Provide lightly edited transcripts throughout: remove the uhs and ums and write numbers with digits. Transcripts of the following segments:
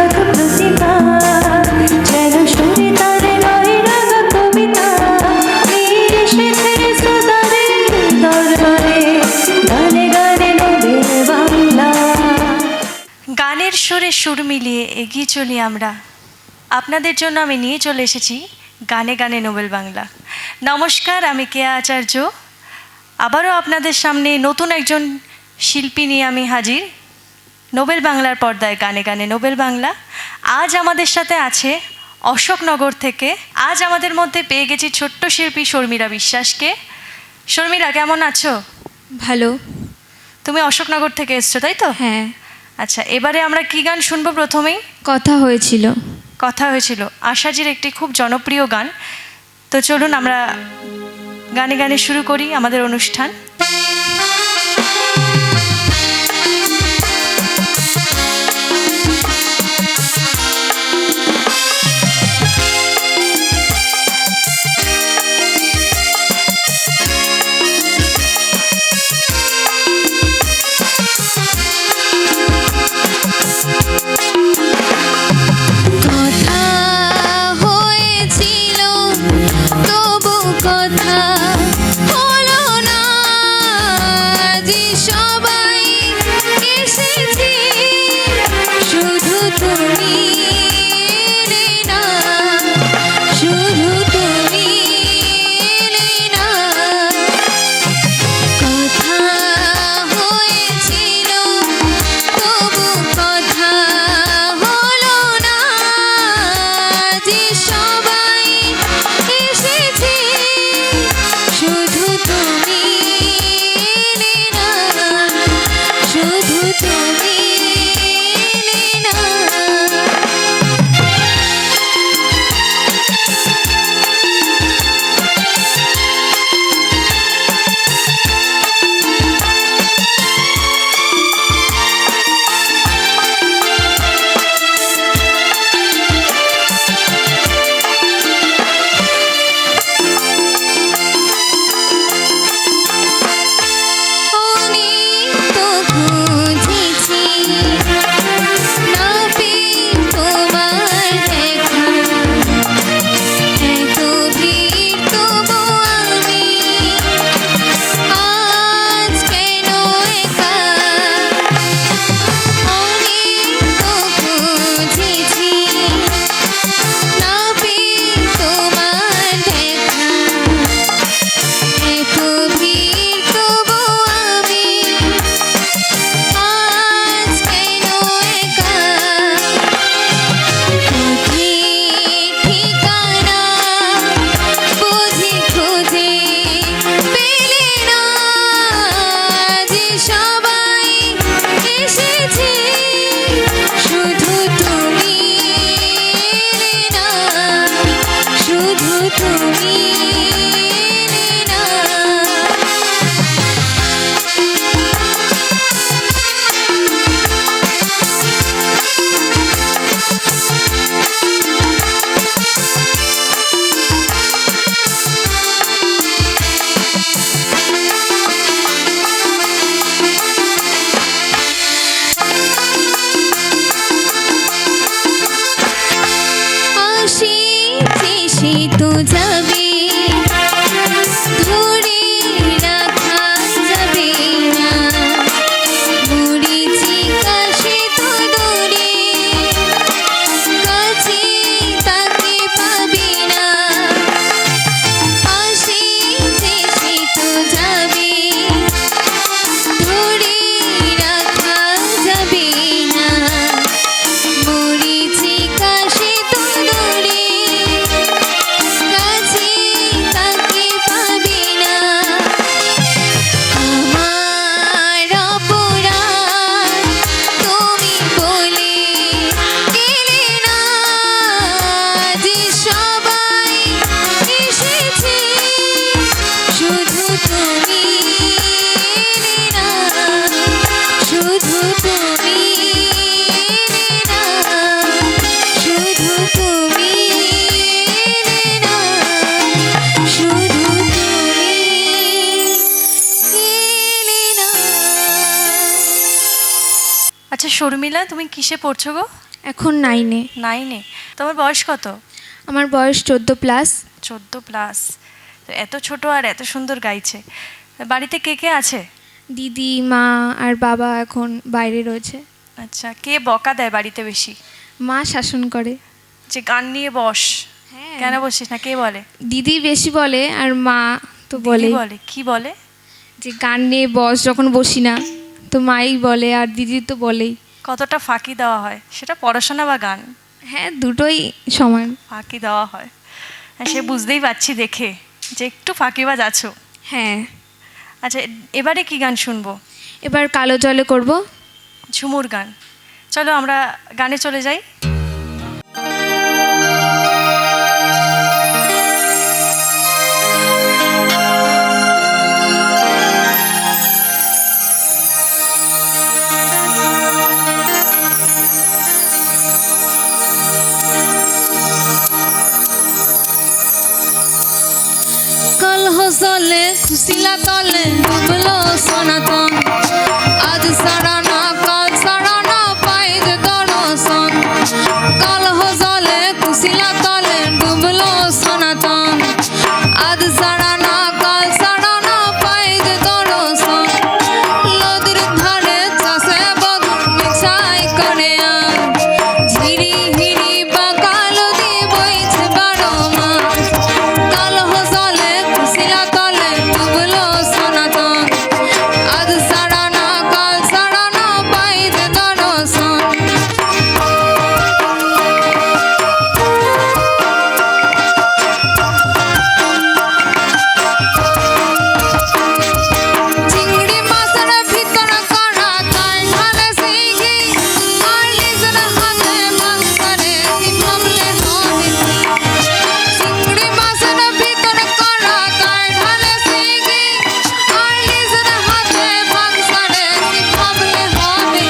অগাধ প্রতিভা, যেন সুরে তারে নয় রাঙা কবিতা, নিয়ে এসেছে শ্রোতাদের দরবারে গানে গানে নোবেল বাংলা। গানের সুরে সুর মিলিয়ে এগিয়ে চলি আমরা। আপনাদের জন্য আমি নিয়ে চলে এসেছি গানে গানে নোবেল বাংলা। নমস্কার, আমি কেয়া আচার্য। আবারও আপনাদের সামনে নতুন একজন শিল্পী নিয়ে আমি হাজির নোবেল বাংলার পর্দায় গানে গানে নোবেল বাংলা। আজ আমাদের সাথে আছে অশোকনগর থেকে। আজ আমাদের মধ্যে পেয়ে গেছি ছোট্ট শিল্পী শর্মিলা বিশ্বাসকে। শর্মিলা, কেমন আছো? ভালো। তুমি অশোকনগর থেকে এসছো, তাই তো? হ্যাঁ। আচ্ছা, এবারে আমরা কি গান শুনবো? প্রথমেই কথা হয়েছিল। কথা হয়েছিল আশাজির একটি খুব জনপ্রিয় গান। তো চলুন আমরা গানে গানে শুরু করি আমাদের অনুষ্ঠান। আচ্ছা শর্মিলা, তুমি কিসে পড়ছো গো? এখন 9-এ। 9-এ। তোমার বয়স কত? আমার বয়স 14+। 14+। তো এত ছোট আর এত সুন্দর গাইছে। বাড়িতে কে কে আছে? দিদি, মা আর বাবা এখন বাইরে রয়েছে। আচ্ছা, কে বকা দেয় বাড়িতে বেশি? মা শাসন করে। যে গান নিয়ে বস, হ্যাঁ, কেন বসিস না, কে বলে? দিদি বেশি বলে আর মা তো দিদি বলে বলে কি বলে? যে গান নিয়ে বস, যখন বসি না তো মাই বলে আর দিদি তো বলেই। কতটা ফাঁকি দেওয়া হয়, সেটা পড়াশোনা বা গান? হ্যাঁ, দুটোই সমান। ফাঁকি দেওয়া হয়, হ্যাঁ, সে বুঝতেই পারছি দেখে যে একটু ফাঁকিবাজ আছো। হ্যাঁ, আচ্ছা, এবারে কি গান শুনবো? এবার কালো জলে করব। ঝুমুর গান। চলো আমরা গানে চলে যাই। কলহ জলে খুশিলা তলে ডুবলো সনাতন, আজ সারা না কাল সারা না পাই যে দর্শন। কলহ জলে খুশিলা তলে ডুবলো সনাতন, আজ সারা না কাল সারা না পাই যে দর্শন। নদীর ধারে চাষে বধু মিছাই করে আর ঝিরি হিরি বা কালো দি বইছে 12 মাস। কলহ জলে খুশিলা তলে ডুবলো সনাতন, আজ সারা না কাল সারা না পাই যে দর্শন। চিংড়ি মাছের ভিতর করা তাই ঢালে শিখি, আর নিজের হাতে মাংসরে কি ভাবলে হবে। চিংড়ি মাছের ভিতর করা তাই ঢালে শিখি, আর নিজের হাতে মাংসরে কি ভাবলে হবে।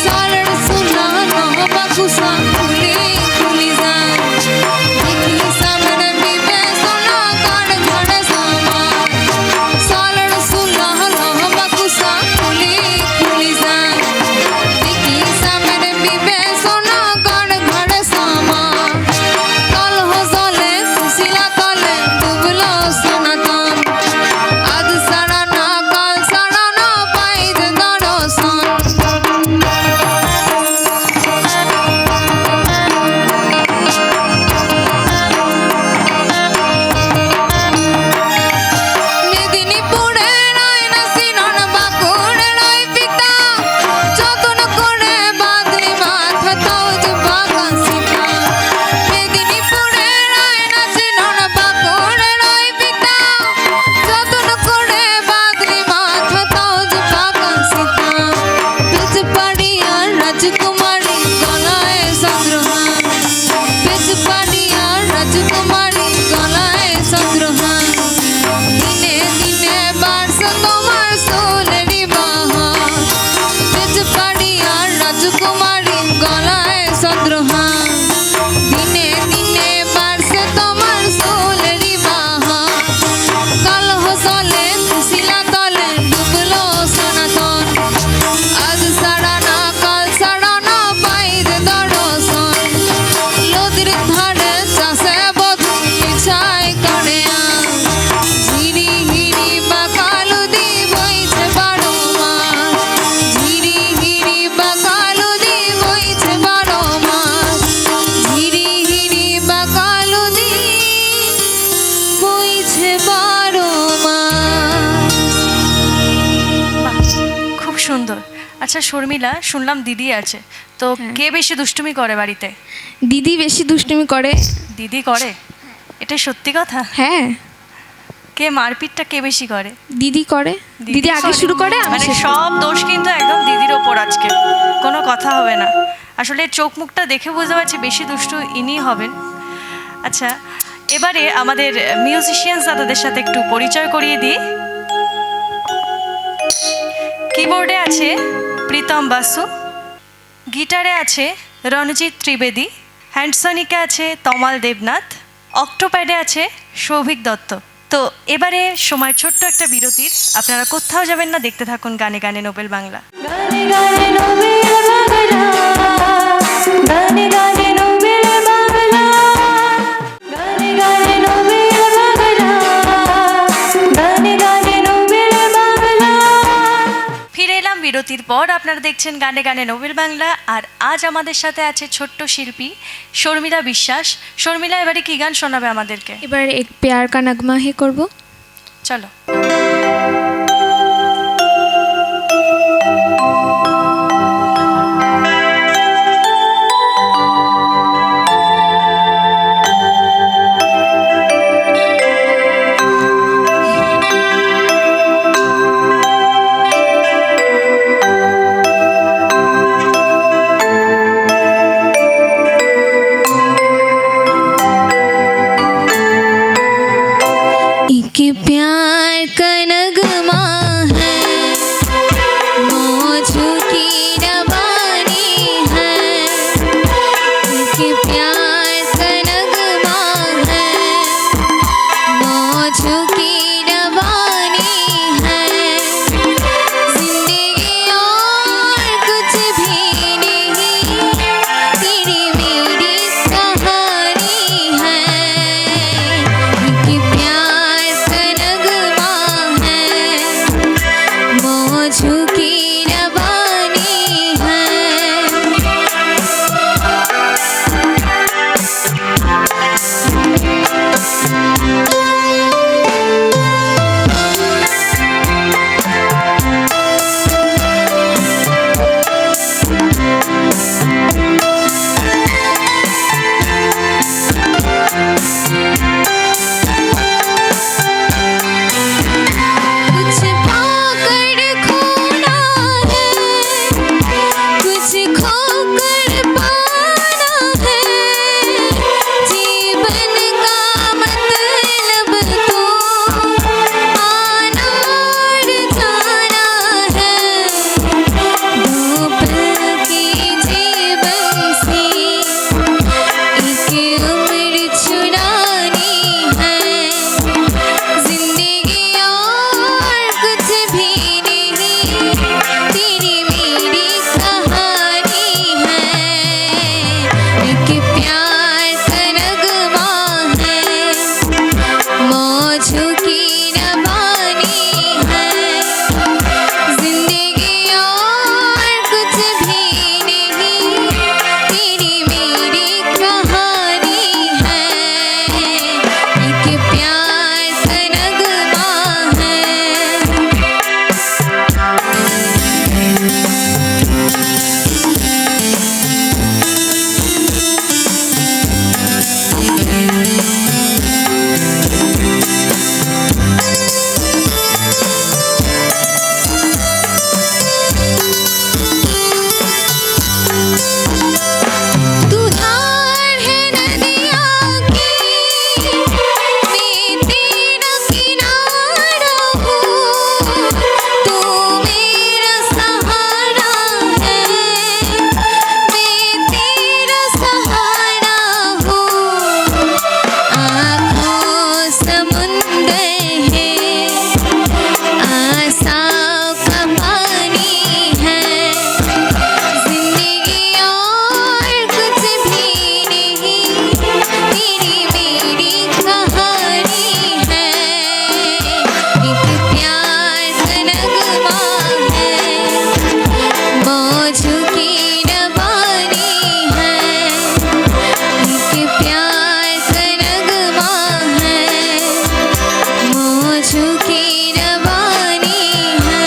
সালের সুনা নহবা কুসা খুলি খুলি যায়, দেখি সামনে বিবে সোনা কার ঘরে সামা। সালের সুনা নহবা কুসা খুলি খুলি যায়, দেখি সামনে বিবে সোনা কার ঘরে সামা। কলহ জলে খুশিলা তলে ডুবলো সনাতন, আজ সারা না কাল সারা না পাই যে দর্শন। মেদিনীপুরের আয়না সিনন বাঁকুড়ের ওই পিতা, যতন করে বাঁধলি মাথা তৌজ বাঁকা সীতা। মেদিনীপুরের আয়না সিনন বাঁকুড়ের ওই পিতা, যতন করে বাঁধলি মাথা তৌজ বাঁকা সীতা। বেজপাড়িয়ার রাজকুমারী গলায় চন্দ্রহার, বেজপাড়িয়ার রাজকুমারী গলায় চন্দ্রহার। দিনে দিনে বাড়ছে তোমার সোনেরি বাহার, বেজপাড়িয়ার রাজকুমারী গলায় চন্দ্রহার। দিনে দিনে বাড়ছে তোমার সোনেরি বাহার। কলহ জলে খুশিলা তলে ডুবলো সনাতন, আজ সারা না কাল সারা না পাই যে দর্শন। নদীর ধারে চাষে বধু মিছাই করে আর ঝিরি হিরি বা কালো দি বইছে 12 মাস। ঝিরি হিরি বা কালো দি বইছে 12 মাস। ঝিরি হিরি বা কালো দি বইছে 12 মাস। বাহ, খুব সুন্দর। আচ্ছা শর্মিলা, শুনলাম দিদি আছে, তো হ্যাঁ। কে বেশি দুষ্টুমি করে বাড়িতে? দিদি বেশি দুষ্টুমি করে। দিদি করে? এটা সত্যি কথা? হ্যাঁ, কে মারপিটটা কে বেশি করে? দিদি করে। দিদি আগে করে? শুরু করে, আমি মানে শেষ করি। সব দোষ কিন্তু একদম দিদির ওপর আজকে, কোনো কথা হবে না। আসলে চোখ মুখটা দেখে বুঝতে পারছি বেশি দুষ্টু ইনি হবেন। আচ্ছা, এবারে আমাদের মিউজিশিয়ানস দাদাদের সাথে একটু পরিচয় করিয়ে দিই। কিবোর্ডে আছে প্রীতম বাসু, গিটারে আছে রণজিৎ ত্রিবেদী, হ্যান্ডসনিকে আছে তমাল দেবনাথ, অক্টোপ্যাডে আছে সৌভিক দত্ত। তো এবারে সময় ছোট্ট একটা বিরতির, আপনারা কোথাও যাবেন না, দেখতে থাকুন গানে গানে নোবেল বাংলা। গানে গানে নোবেল বাংলা। বিরতির পর আপনারা দেখছেন গানে গানে নোবেল বাংলা। আর আজ আমাদের সাথে আছে ছোট্ট শিল্পী শর্মিলা বিশ্বাস। শর্মিলা, এবারে কি গান শোনাবে আমাদেরকে? এবার এক প্যার কা নগমা হে করব। চলো। एक प्यार का नगमा है, मौजों की रवानी है। एक प्यार का नगमा है, मौजों की रवानी है। जिंदगी और कुछ भी नहीं, तेरी मेरी कहानी है। एक प्यार का नगमा है, मौजों की रवानी है। कुछ पाकर खोना है, कुछ खोकर पाना है। जीवन का मतलब तो आना और जाना है। दो पल की जीवन से एक उम्र चुरानी है। जिंदगी और कुछ भी नहीं, तेरी मेरी कहानी है। एक प्यार का नगमा है, मौजों की रवानी है। जिंदगी और कुछ भी नहीं, तेरी मेरी कहानी है। एक प्यार का नगमा है। तू धार है नदिया की, मैं तेरा किनारा हूँ। तू मेरा सहारा है, मैं तेरा सहारा हूँ। आँखों समुंदर है, आशाओं का पानी है। जिंदगी और कुछ भी नहीं, तेरी मेरी कहानी है। एक प्यार का नगमा है, मौजों की रवानी है। एक प्यार का नगमा है, मौजों की रवानी है।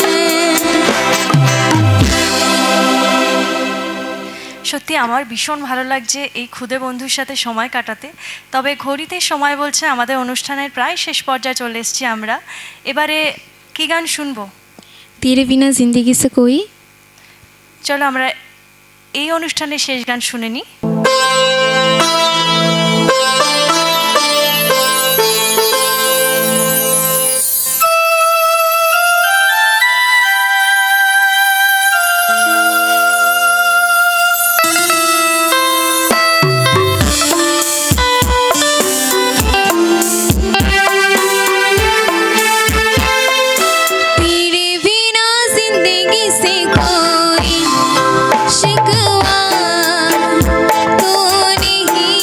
সত্যি আমার ভীষণ ভালো লাগছে এই ক্ষুদে বন্ধুর সাথে সময় কাটাতে। তবে ঘড়িতে সময় বলছে আমাদের অনুষ্ঠানের প্রায় শেষ পর্যায়ে চলে এসেছি আমরা। এবারে কি গান শুনবো? तेरे बिना जिंदगी से कोई। চলো আমরা এই অনুষ্ঠানের শেষ গান শুনে নিই। तेरे बिना जिंदगी से कोई शिकवा तो नहीं,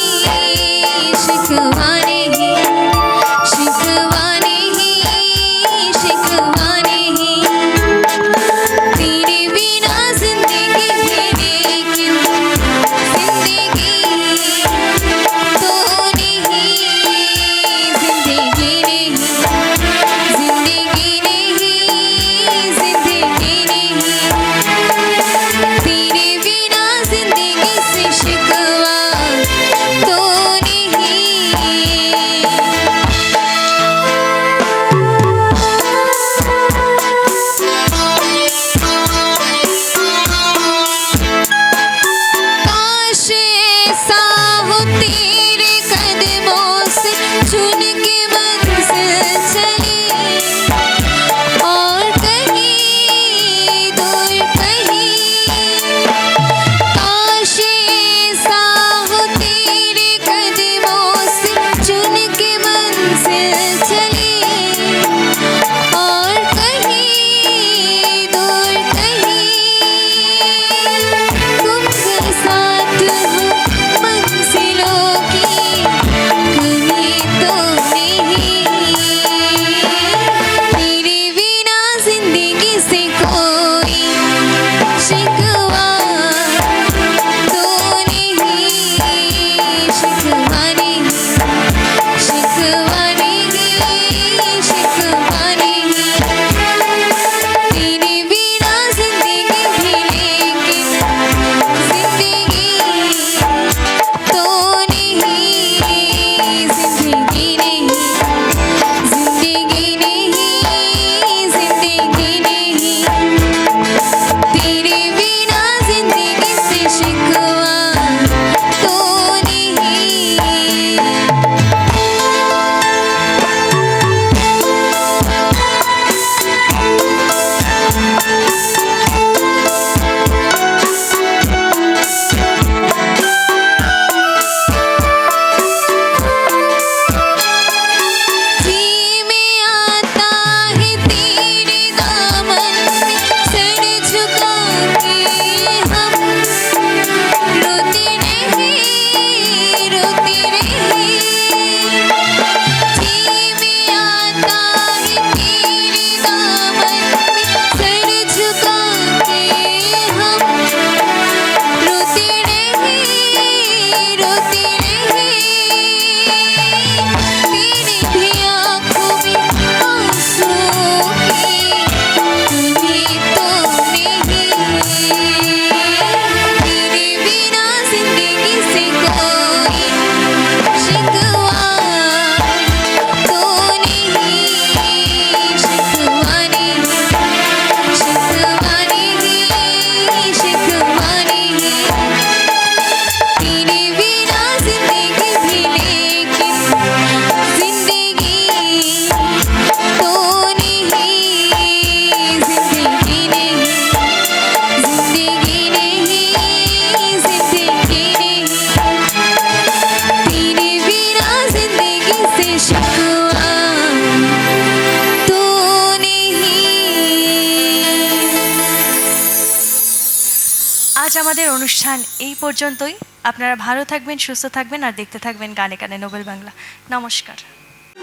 আজ আমাদের অনুষ্ঠান এই পর্যন্তই। আপনারা ভালো থাকবেন, সুস্থ থাকবেন আর দেখতে থাকবেন গানে গানে নোবেল বাংলা। নমস্কার।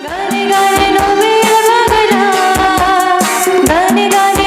গানে গানে নোবেল বাংলা, গানে গানে